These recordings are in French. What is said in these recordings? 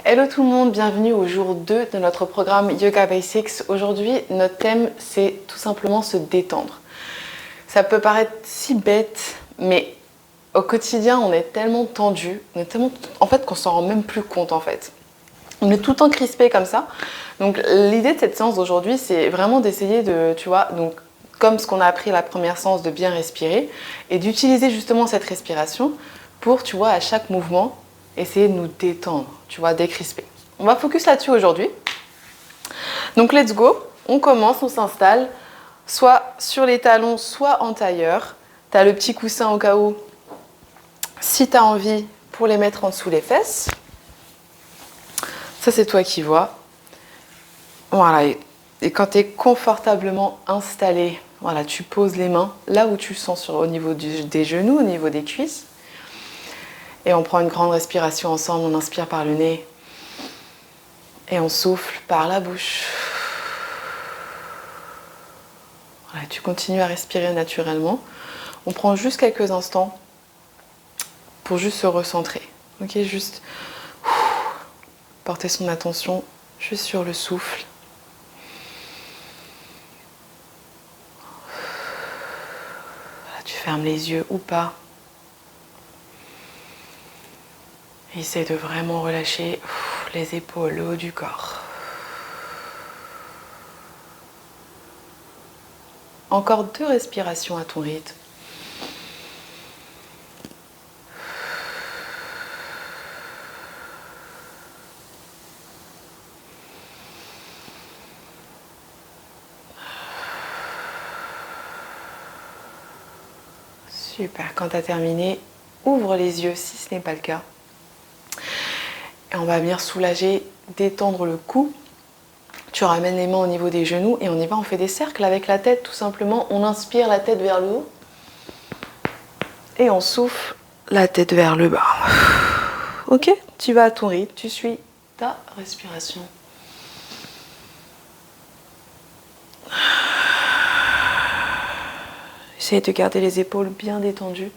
Hello tout le monde, bienvenue au jour 2 de notre programme Yoga Basics. Aujourd'hui, notre thème, c'est tout simplement se détendre. Ça peut paraître si bête, mais au quotidien, on est tellement tendu, en fait, qu'on s'en rend même plus compte en fait. On est tout le temps crispé comme ça. Donc l'idée de cette séance d'aujourd'hui, c'est vraiment d'essayer de, tu vois, donc comme ce qu'on a appris à la première séance, de bien respirer et d'utiliser justement cette respiration pour, tu vois, à chaque mouvement, essayer de nous détendre, tu vois, décrisper. On va focus là-dessus aujourd'hui. Donc let's go, on commence, on s'installe, soit sur les talons, soit en tailleur. Tu as le petit coussin au cas où, si tu as envie, pour les mettre en dessous les fesses. Ça, c'est toi qui vois. Voilà, et quand tu es confortablement installé, voilà, tu poses les mains là où tu sens au niveau des genoux, au niveau des cuisses. Et on prend une grande respiration ensemble, on inspire par le nez et on souffle par la bouche. Voilà, tu continues à respirer naturellement. On prend juste quelques instants pour juste se recentrer. Ok, juste porter son attention juste sur le souffle. Voilà, tu fermes les yeux ou pas. Essaye de vraiment relâcher les épaules, le haut du corps. Encore 2 respirations à ton rythme. Super, quand tu as terminé, ouvre les yeux si ce n'est pas le cas. Et on va venir soulager, détendre le cou. Tu ramènes les mains au niveau des genoux et on y va, on fait des cercles avec la tête tout simplement. On inspire la tête vers le haut et on souffle la tête vers le bas. Ok, tu vas à ton rythme, tu suis ta respiration. Essaye de garder les épaules bien détendues.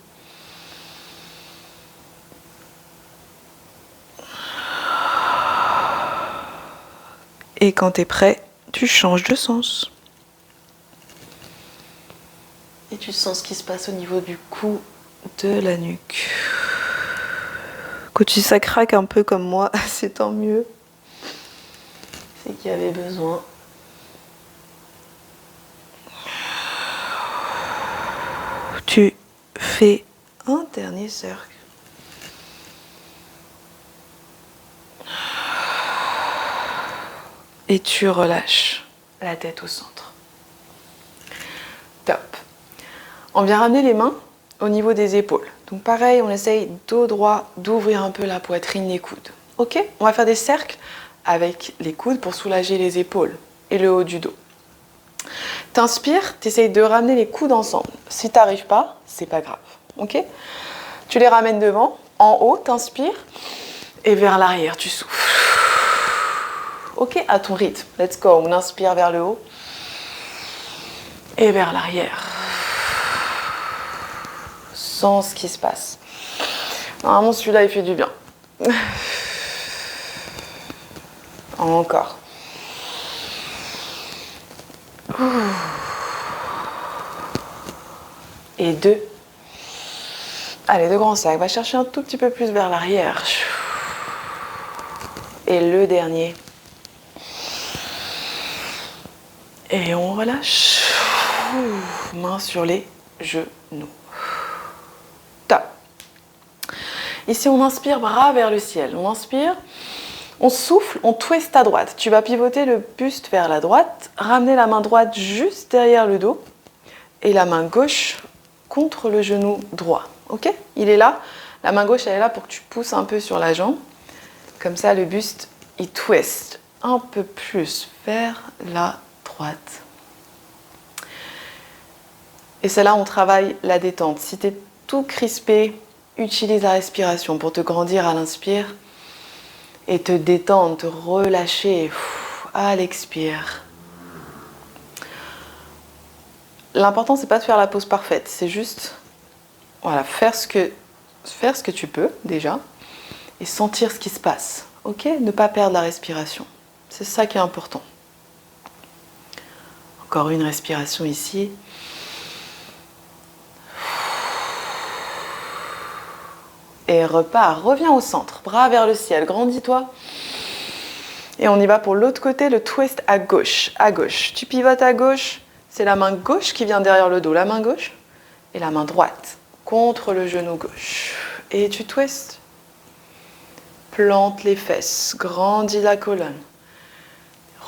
Et quand tu es prêt, tu changes de sens. Et tu sens ce qui se passe au niveau du cou, de la nuque. Quand ça craque un peu comme moi, c'est tant mieux. C'est qu'il y avait besoin. Tu fais un dernier cercle. Et tu relâches la tête au centre. Top. On vient ramener les mains au niveau des épaules. Donc pareil, on essaye dos droit d'ouvrir un peu la poitrine, les coudes. Ok ? On va faire des cercles avec les coudes pour soulager les épaules et le haut du dos. T'inspires, t'essayes de ramener les coudes ensemble. Si t'arrives pas, c'est pas grave. Ok ? Tu les ramènes devant, en haut, t'inspires et vers l'arrière, tu souffles. Ok, à ton rythme. Let's go. On inspire vers le haut et vers l'arrière. Sens ce qui se passe. Normalement, celui-là, il fait du bien. Encore. Et 2. Allez, 2 grands sacs. Va chercher un tout petit peu plus vers l'arrière. Et le dernier. Et on relâche. Main sur les genoux. Top. Ici, on inspire, bras vers le ciel. On inspire, on souffle, on twist à droite. Tu vas pivoter le buste vers la droite, ramener la main droite juste derrière le dos et la main gauche contre le genou droit. Ok ? Il est là. La main gauche, elle est là pour que tu pousses un peu sur la jambe. Comme ça, le buste, il twist un peu plus vers la droite. Et c'est là où on travaille la détente. Si tu es tout crispé, utilise la respiration pour te grandir à l'inspire et te détendre, te relâcher à l'expire. L'important, c'est pas de faire la pause parfaite, c'est juste voilà, faire ce que tu peux déjà et sentir ce qui se passe. Ok, ne pas perdre la respiration. C'est ça qui est important. Encore une respiration ici. Et repars, reviens au centre, bras vers le ciel, grandis-toi. Et on y va pour l'autre côté, le twist à gauche, à gauche. Tu pivotes à gauche, c'est la main gauche qui vient derrière le dos, la main gauche, et la main droite contre le genou gauche. Et tu twistes. Plante les fesses, grandis la colonne.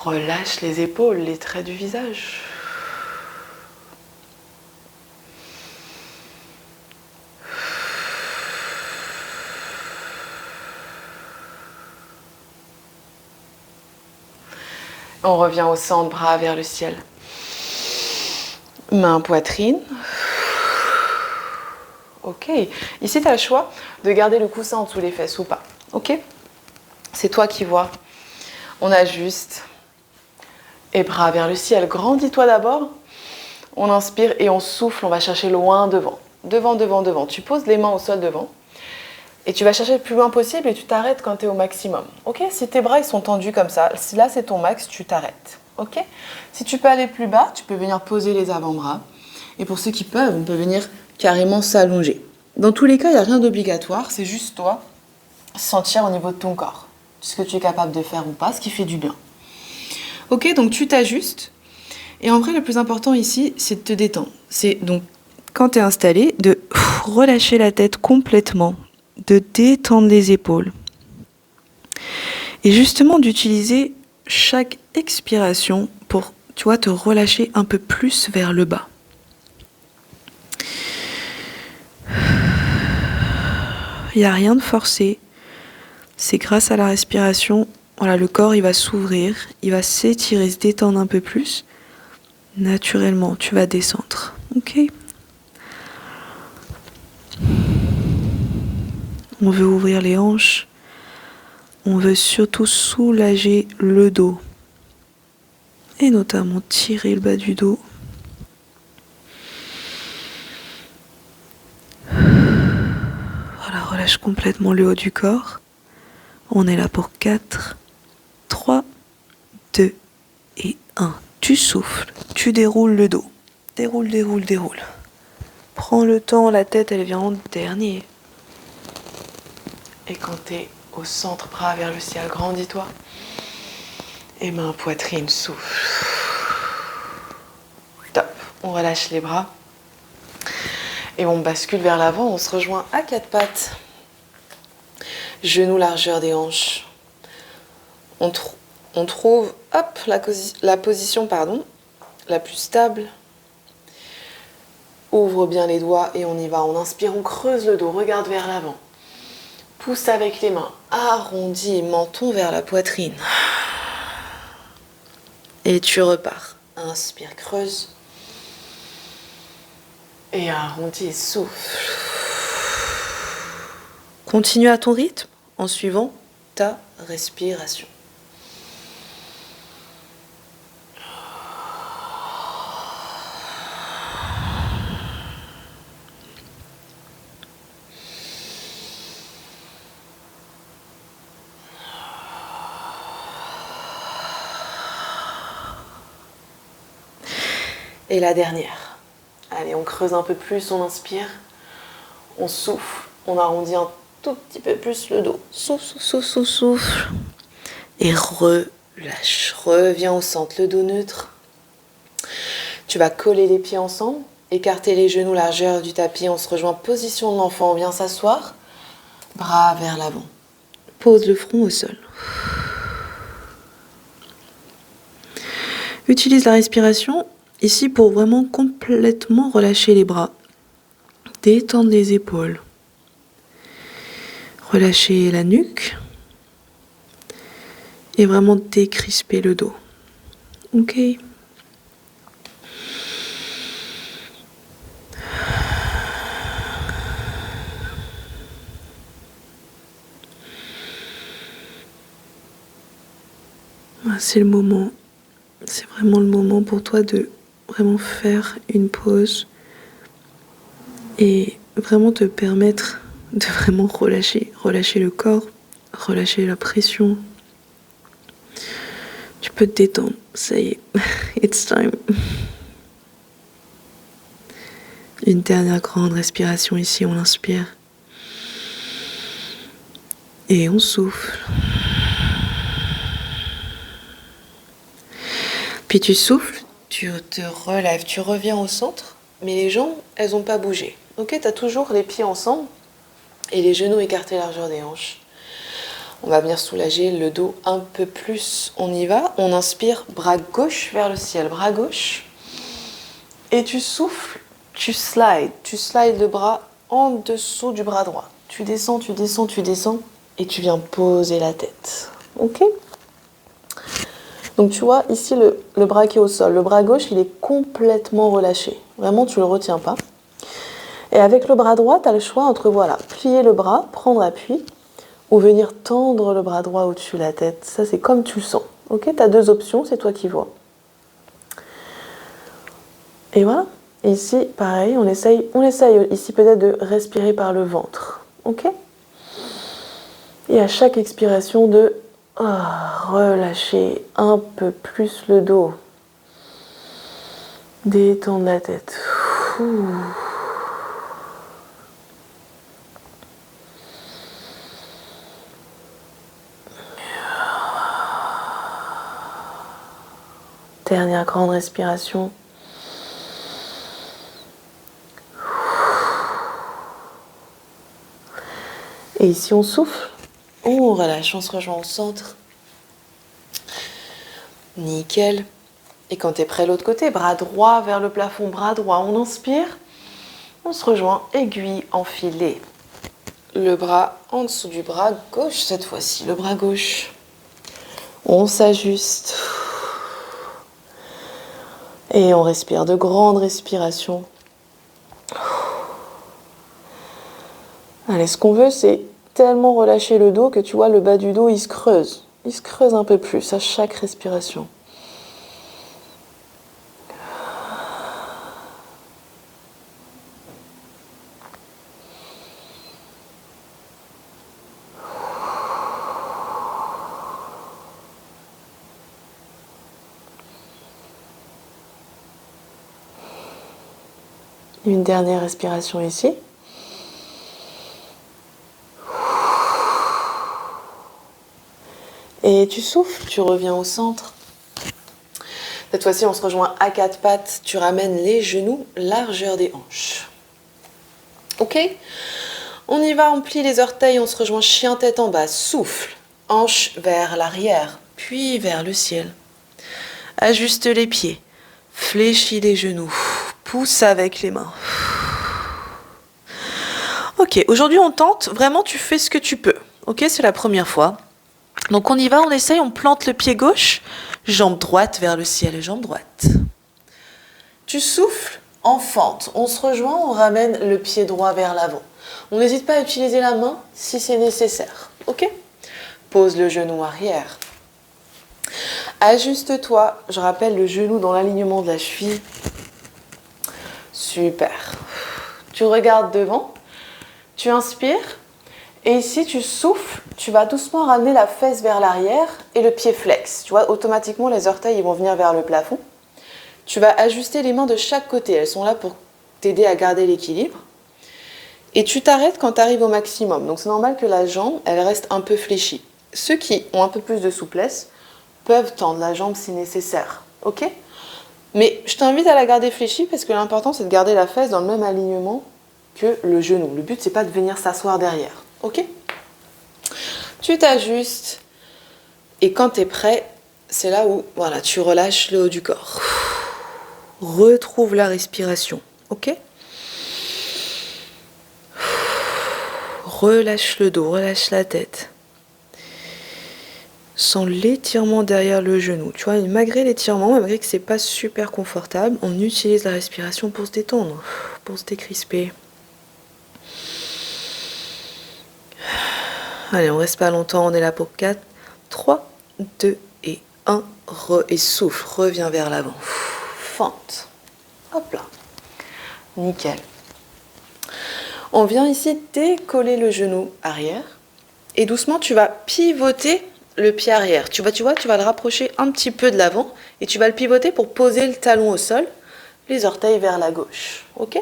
Relâche les épaules, les traits du visage. On revient au centre, bras vers le ciel. Main, poitrine. Ok. Ici, tu as le choix de garder le coussin en dessous des fesses ou pas. Ok? C'est toi qui vois. On ajuste. Et bras vers le ciel. Grandis-toi d'abord. On inspire et on souffle. On va chercher loin devant. Devant, devant, devant. Tu poses les mains au sol devant. Et tu vas chercher le plus loin possible et tu t'arrêtes quand tu es au maximum. Ok? Si tes bras ils sont tendus comme ça, si là c'est ton max, tu t'arrêtes. Ok? Si tu peux aller plus bas, tu peux venir poser les avant-bras. Et pour ceux qui peuvent, on peut venir carrément s'allonger. Dans tous les cas, il n'y a rien d'obligatoire. C'est juste toi sentir au niveau de ton corps ce que tu es capable de faire ou pas, ce qui fait du bien. Ok? Donc tu t'ajustes. Et en vrai, le plus important ici, c'est de te détendre. C'est donc, quand tu es installé, de relâcher la tête complètement. De détendre les épaules. Et justement d'utiliser chaque expiration pour, tu vois, te relâcher un peu plus vers le bas. Il n'y a rien de forcé. C'est grâce à la respiration, voilà, le corps il va s'ouvrir, il va s'étirer, se détendre un peu plus. Naturellement, tu vas descendre. Ok? On veut ouvrir les hanches. On veut surtout soulager le dos. Et notamment tirer le bas du dos. Voilà, relâche complètement le haut du corps. On est là pour 4, 3, 2 et 1. Tu souffles, tu déroules le dos. Déroule, déroule, déroule. Prends le temps, la tête elle vient en dernier. Et quand tu es au centre, bras vers le ciel, grandis-toi. Et main, poitrine, souffle. Top. On relâche les bras. Et on bascule vers l'avant, on se rejoint à 4 pattes. Genoux, largeur des hanches. On trouve hop, la position la plus stable. Ouvre bien les doigts et on y va. On inspire, on creuse le dos, regarde vers l'avant. Pousse avec les mains, arrondis, menton vers la poitrine. Et tu repars. Inspire, creuse. Et arrondis, souffle. Continue à ton rythme en suivant ta respiration. Et la dernière. Allez, on creuse un peu plus, on inspire, on souffle, on arrondit un tout petit peu plus le dos. Souffle, souffle, souffle, souffle. Et relâche, reviens au centre, le dos neutre. Tu vas coller les pieds ensemble, écarter les genoux, largeur du tapis, on se rejoint position de l'enfant, on vient s'asseoir, bras vers l'avant. Pose le front au sol. Utilise la respiration ici pour vraiment complètement relâcher les bras, détendre les épaules, relâcher la nuque et vraiment décrisper le dos. Ok. C'est le moment, c'est vraiment le moment pour toi de vraiment faire une pause et vraiment te permettre de vraiment relâcher le corps relâcher la pression. Tu peux te détendre, ça y est, it's time. Une dernière grande respiration ici, on inspire. Et on souffle. Puis tu souffles, tu te relèves, tu reviens au centre, mais les jambes, elles n'ont pas bougé. Ok, tu as toujours les pieds ensemble et les genoux écartés largeur des hanches. On va venir soulager le dos un peu plus. On y va, on inspire, bras gauche vers le ciel, bras gauche. Et tu souffles, tu slides le bras en dessous du bras droit. Tu descends, tu descends, tu descends et tu viens poser la tête. Ok ? Donc tu vois, ici le bras qui est au sol, le bras gauche, il est complètement relâché. Vraiment, tu ne le retiens pas. Et avec le bras droit, tu as le choix entre, voilà, plier le bras, prendre appui, ou venir tendre le bras droit au-dessus de la tête. Ça, c'est comme tu le sens. Ok, tu as deux options, c'est toi qui vois. Et voilà. Et ici, pareil, on essaye ici peut-être de respirer par le ventre. Ok ? Et à chaque expiration de relâcher un peu plus le dos. Détendre la tête. Dernière grande respiration. Et ici on souffle, on relâche, on se rejoint au centre. Nickel. Et quand tu es prêt de l'autre côté, bras droit vers le plafond, bras droit, on inspire. On se rejoint, aiguille enfilée. Le bras en dessous du bras gauche cette fois-ci, le bras gauche. On s'ajuste. Et on respire de grandes respirations. Allez, ce qu'on veut, c'est tellement relâcher le dos que tu vois, le bas du dos, il se creuse. Il se creuse un peu plus à chaque respiration. Une dernière respiration ici. Et tu souffles, tu reviens au centre. Cette fois-ci, on se rejoint à quatre pattes. Tu ramènes les genoux, largeur des hanches. Ok ? On y va, on plie les orteils, on se rejoint chien tête en bas. Souffle, hanche vers l'arrière, puis vers le ciel. Ajuste les pieds, fléchis les genoux, pousse avec les mains. Ok, aujourd'hui on tente, vraiment tu fais ce que tu peux. Ok, c'est la première fois. Donc on y va, on essaye, on plante le pied gauche, jambe droite vers le ciel et jambe droite. Tu souffles en fente, on se rejoint, on ramène le pied droit vers l'avant. On n'hésite pas à utiliser la main si c'est nécessaire. Ok ? Pose le genou arrière. Ajuste-toi, je rappelle le genou dans l'alignement de la cheville. Super. Tu regardes devant, tu inspires. Et ici, tu souffles, tu vas doucement ramener la fesse vers l'arrière et le pied flex. Tu vois, automatiquement, les orteils ils vont venir vers le plafond. Tu vas ajuster les mains de chaque côté. Elles sont là pour t'aider à garder l'équilibre. Et tu t'arrêtes quand tu arrives au maximum. Donc, c'est normal que la jambe, elle reste un peu fléchie. Ceux qui ont un peu plus de souplesse peuvent tendre la jambe si nécessaire. Ok ? Mais je t'invite à la garder fléchie parce que l'important, c'est de garder la fesse dans le même alignement que le genou. Le but, c'est pas de venir s'asseoir derrière. Ok ? Tu t'ajustes et quand tu es prêt, c'est là où voilà, tu relâches le haut du corps. Retrouve la respiration. Ok ? Relâche le dos, relâche la tête. Sens l'étirement derrière le genou. Tu vois, malgré l'étirement, malgré que c'est pas super confortable, on utilise la respiration pour se détendre, pour se décrisper. Allez, on reste pas longtemps, on est là pour 4, 3, 2 et 1. Et souffle, reviens vers l'avant. Fente. Hop là. Nickel. On vient ici décoller le genou arrière. Et doucement, tu vas pivoter le pied arrière. Tu vois, tu vas le rapprocher un petit peu de l'avant et tu vas le pivoter pour poser le talon au sol, les orteils vers la gauche. Ok?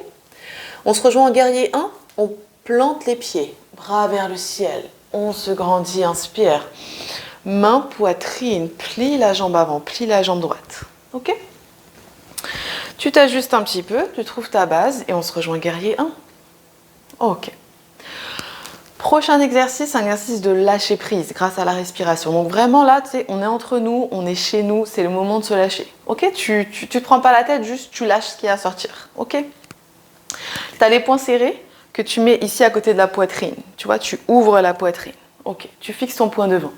On se rejoint en guerrier 1, on plante les pieds, bras vers le ciel. On se grandit, inspire. Main, poitrine, plie la jambe avant, plie la jambe droite. Ok? Tu t'ajustes un petit peu, tu trouves ta base et on se rejoint guerrier 1. Ok. Prochain exercice, un exercice de lâcher prise grâce à la respiration. Donc vraiment là, tu sais, on est entre nous, on est chez nous, c'est le moment de se lâcher. Ok? Tu te prends pas la tête, juste tu lâches ce qui a à sortir. Ok? Tu as les poings serrés que tu mets ici à côté de la poitrine. Tu vois, tu ouvres la poitrine. Ok, tu fixes ton poing devant.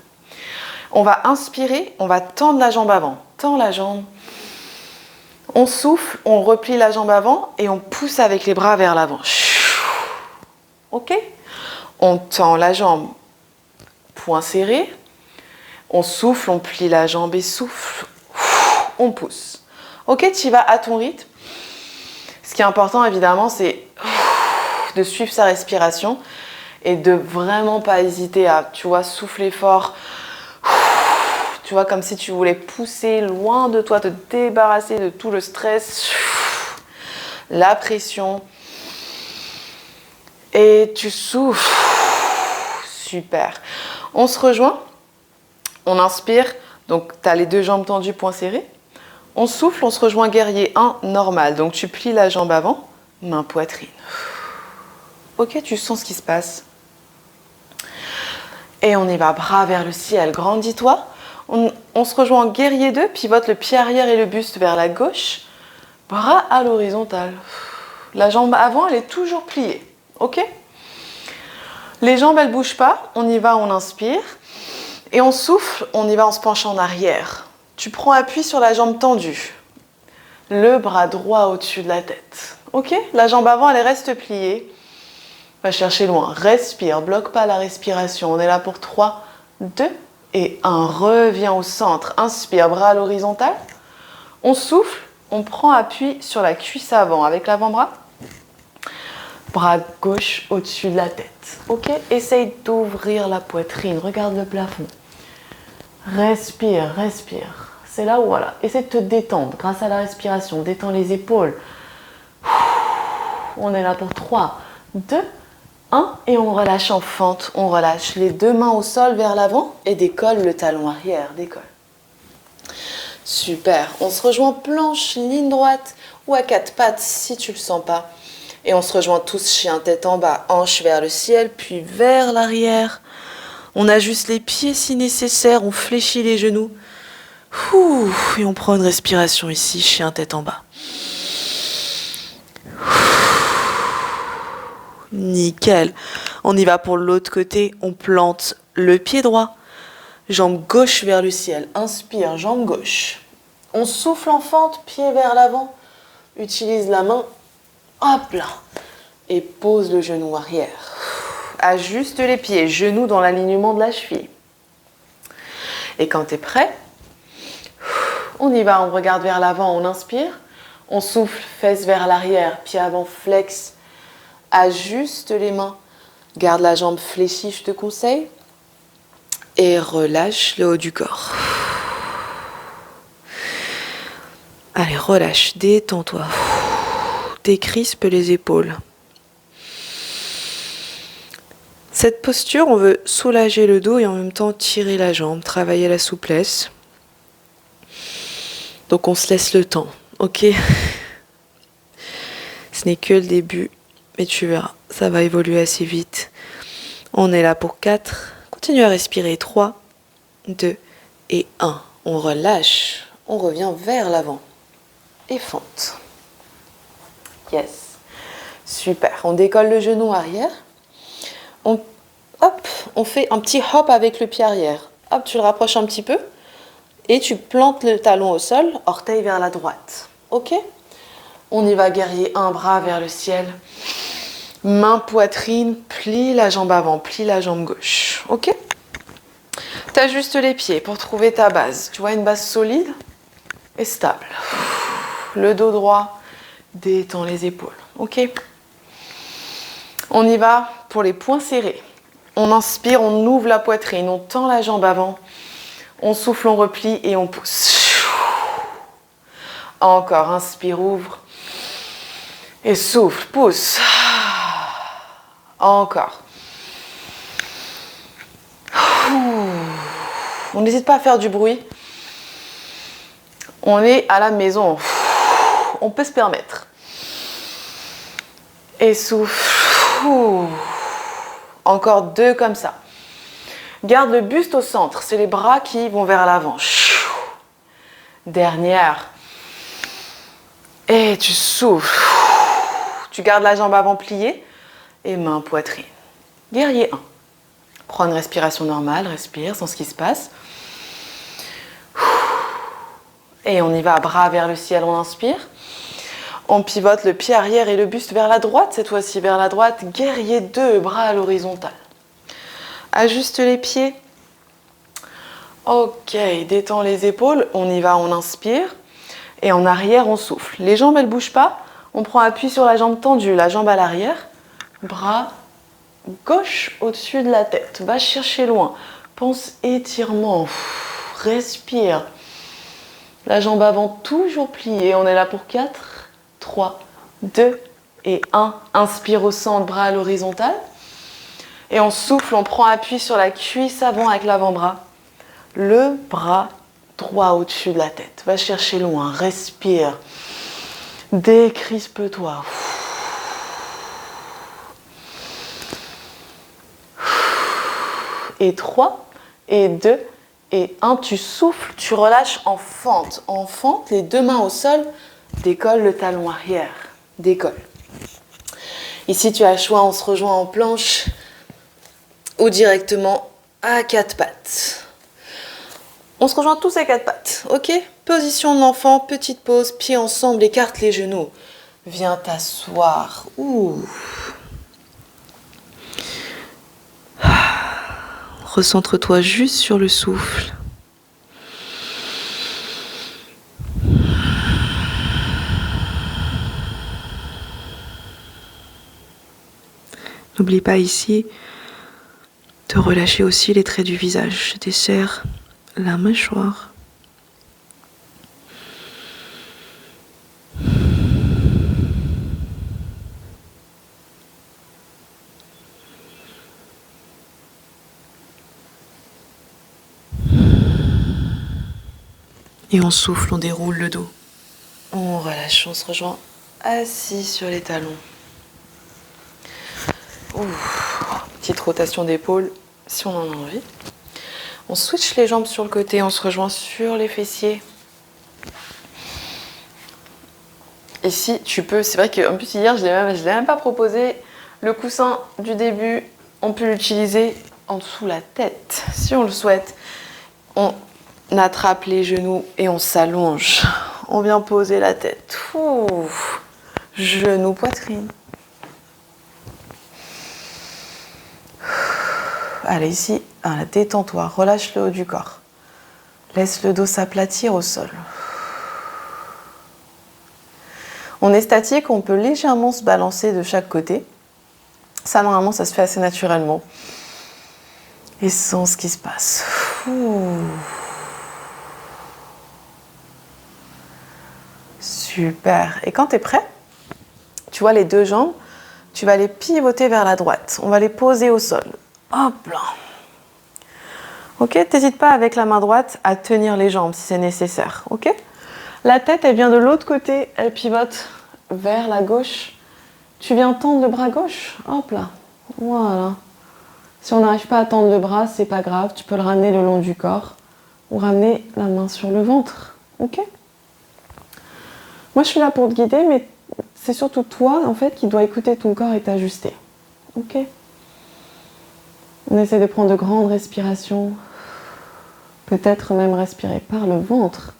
On va inspirer, on va tendre la jambe avant. Tends la jambe. On souffle, on replie la jambe avant et on pousse avec les bras vers l'avant. Ok? On tend la jambe, poing serré. On souffle, on plie la jambe et souffle. On pousse. Ok, tu y vas à ton rythme. Ce qui est important, évidemment, c'est de suivre sa respiration et de vraiment pas hésiter à, tu vois, souffler fort. Tu vois, comme si tu voulais pousser loin de toi, te débarrasser de tout le stress, la pression. Et tu souffles. Super. On se rejoint. On inspire. Donc, tu as les deux jambes tendues, poings serrés. On souffle, on se rejoint guerrier 1, normal. Donc, tu plies la jambe avant, main poitrine. Ok, tu sens ce qui se passe. Et on y va, bras vers le ciel. Grandis-toi. On se rejoint en guerrier 2, pivote le pied arrière et le buste vers la gauche. Bras à l'horizontale. La jambe avant, elle est toujours pliée. Ok? Les jambes, elles ne bougent pas. On y va, on inspire. Et on souffle, on y va en se penchant en arrière. Tu prends appui sur la jambe tendue. Le bras droit au-dessus de la tête. Ok? La jambe avant, elle reste pliée. Va chercher loin. Respire, bloque pas la respiration. On est là pour 3, 2 et 1. Reviens au centre. Inspire, bras à l'horizontale. On souffle, on prend appui sur la cuisse avant avec l'avant-bras. Bras gauche au-dessus de la tête. Ok? Essaye d'ouvrir la poitrine. Regarde le plafond. Respire, respire. C'est là où, voilà. Essaye de te détendre grâce à la respiration. Détends les épaules. On est là pour 3, 2, 1. Et on relâche en fente. On relâche les deux mains au sol vers l'avant et décolle le talon arrière. Décolle. Super. On se rejoint planche, ligne droite ou à quatre pattes si tu le sens pas. Et on se rejoint tous chien tête en bas, hanche vers le ciel, puis vers l'arrière. On ajuste les pieds si nécessaire, on fléchit les genoux. Et on prend une respiration ici, chien tête en bas. Nickel. On y va pour l'autre côté, on plante le pied droit. Jambe gauche vers le ciel. Inspire, jambe gauche. On souffle en fente, pied vers l'avant. Utilise la main. Hop là. Et pose le genou arrière. Ajuste les pieds, genoux dans l'alignement de la cheville. Et quand tu es prêt, on y va, on regarde vers l'avant, on inspire. On souffle, fesses vers l'arrière, pied avant, flex. Ajuste les mains. Garde la jambe fléchie, je te conseille. Et relâche le haut du corps. Allez, relâche, détends-toi. Décrispe les épaules. Cette posture, on veut soulager le dos et en même temps tirer la jambe, travailler la souplesse. Donc on se laisse le temps, ok? Ce n'est que le début, mais tu verras, ça va évoluer assez vite. On est là pour 4. Continue à respirer. 3, 2 et 1. On relâche, on revient vers l'avant. Et fente. Yes. Super. On décolle le genou arrière. On fait un petit hop avec le pied arrière. Hop, tu le rapproches un petit peu. Et tu plantes le talon au sol, orteil vers la droite. Ok? On y va, guerrier, un bras vers le ciel. Main, poitrine, plie la jambe avant, plie la jambe gauche. Ok? Tu ajustes les pieds pour trouver ta base. Tu vois, une base solide et stable. Le dos droit, détends les épaules. Ok? On y va pour les poings serrés. On inspire, on ouvre la poitrine, on tend la jambe avant. On souffle, on replie et on pousse. Encore, inspire, ouvre. Et souffle, pousse. Encore. On n'hésite pas à faire du bruit. On est à la maison. On peut se permettre. Et souffle. Encore 2 comme ça. Garde le buste au centre. C'est les bras qui vont vers l'avant. Dernière. Et tu souffles. Tu gardes la jambe avant pliée. Et main, poitrine. Guerrier 1. Prends une respiration normale. Respire, sens ce qui se passe. Et on y va, bras vers le ciel, on inspire. On pivote le pied arrière et le buste vers la droite, cette fois-ci vers la droite. Guerrier 2, bras à l'horizontale. Ajuste les pieds. Ok, détends les épaules. On y va, on inspire. Et en arrière, on souffle. Les jambes, elles ne bougent pas. On prend appui sur la jambe tendue, la jambe à l'arrière. Bras gauche au-dessus de la tête. Va chercher loin. Pense étirement. Respire. La jambe avant toujours pliée. On est là pour 4, 3, 2 et 1. Inspire au centre, bras à l'horizontale. Et on souffle, on prend appui sur la cuisse avant avec l'avant-bras. Le bras droit au-dessus de la tête. Va chercher loin, respire. Décrispe-toi. Et 3, et 2, et 1. Tu souffles, tu relâches en fente. En fente, les 2 mains au sol. Décolle le talon arrière. Décolle. Ici, tu as le choix, on se rejoint en planche ou directement à 4 pattes. On se rejoint tous à 4 pattes, ok? Position de l'enfant, petite pause, pieds ensemble, écarte les genoux. Viens t'asseoir. Ouh. Recentre-toi juste sur le souffle. N'oublie pas ici de relâcher aussi les traits du visage. Desserre la mâchoire. Et on souffle, on déroule le dos. On relâche, on se rejoint assis sur les talons. Ouh. Petite rotation d'épaule si on en a envie. On switch les jambes sur le côté, on se rejoint sur les fessiers. Ici, tu peux, c'est vrai qu'en plus hier, je ne l'ai même pas proposé. Le coussin du début, on peut l'utiliser en dessous la tête, si on le souhaite. On attrape les genoux et on s'allonge. On vient poser la tête. Ouh. Genoux, poitrine. Allez, ici, détends-toi, relâche le haut du corps. Laisse le dos s'aplatir au sol. On est statique, on peut légèrement se balancer de chaque côté. Ça, normalement, ça se fait assez naturellement. Et sens ce qui se passe. Ouh. Super. Et quand tu es prêt, tu vois les 2 jambes, tu vas les pivoter vers la droite. On va les poser au sol. Hop là. Ok, n'hésite pas avec la main droite à tenir les jambes si c'est nécessaire. Ok. La tête, elle vient de l'autre côté, elle pivote vers la gauche. Tu viens tendre le bras gauche. Hop là. Voilà. Si on n'arrive pas à tendre le bras, c'est pas grave. Tu peux le ramener le long du corps ou ramener la main sur le ventre. Ok. Moi, je suis là pour te guider, mais c'est surtout toi, en fait, qui dois écouter ton corps et t'ajuster. Ok. On essaie de prendre de grandes respirations. Peut-être même respirer par le ventre.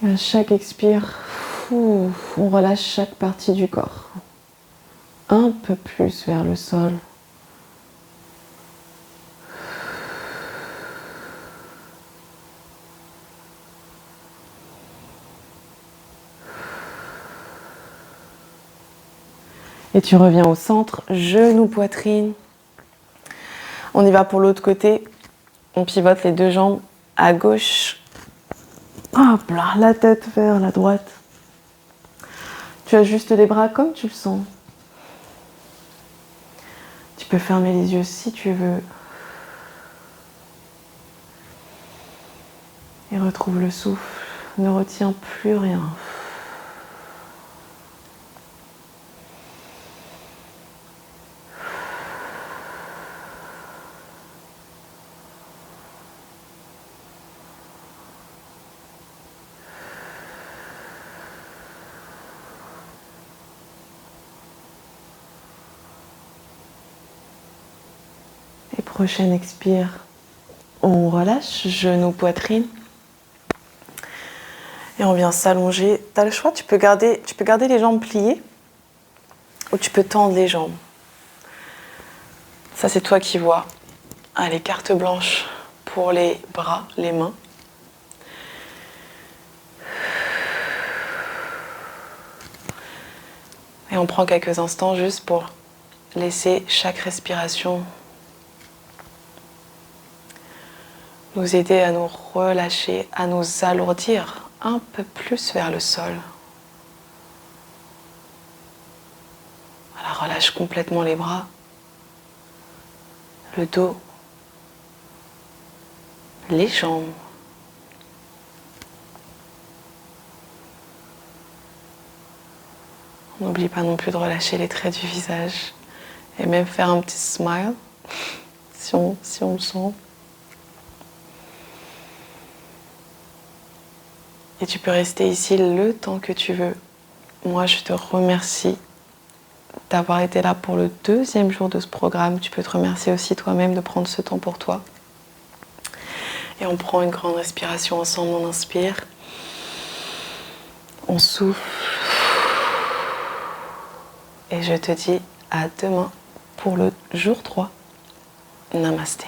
Et à chaque expire, on relâche chaque partie du corps. Un peu plus vers le sol. Et tu reviens au centre, genou, poitrine. On y va pour l'autre côté. On pivote les deux jambes à gauche. Hop là, la tête vers la droite. Tu ajustes les bras comme tu le sens. Tu peux fermer les yeux si tu veux. Et retrouve le souffle. Ne retiens plus rien. Et prochaine expire, on relâche, genou, poitrine. Et on vient s'allonger. Tu as le choix, tu peux garder les jambes pliées ou tu peux tendre les jambes. Ça, c'est toi qui vois. Allez, carte blanche pour les bras, les mains. Et on prend quelques instants juste pour laisser chaque respiration nous aider à nous relâcher, à nous alourdir un peu plus vers le sol. Voilà, relâche complètement les bras, le dos, les jambes. On n'oublie pas non plus de relâcher les traits du visage et même faire un petit smile si on le sent. Et tu peux rester ici le temps que tu veux. Moi, je te remercie d'avoir été là pour le 2e jour de ce programme. Tu peux te remercier aussi toi-même de prendre ce temps pour toi. Et on prend une grande respiration ensemble. On inspire. On souffle. Et je te dis à demain pour le jour 3. Namasté.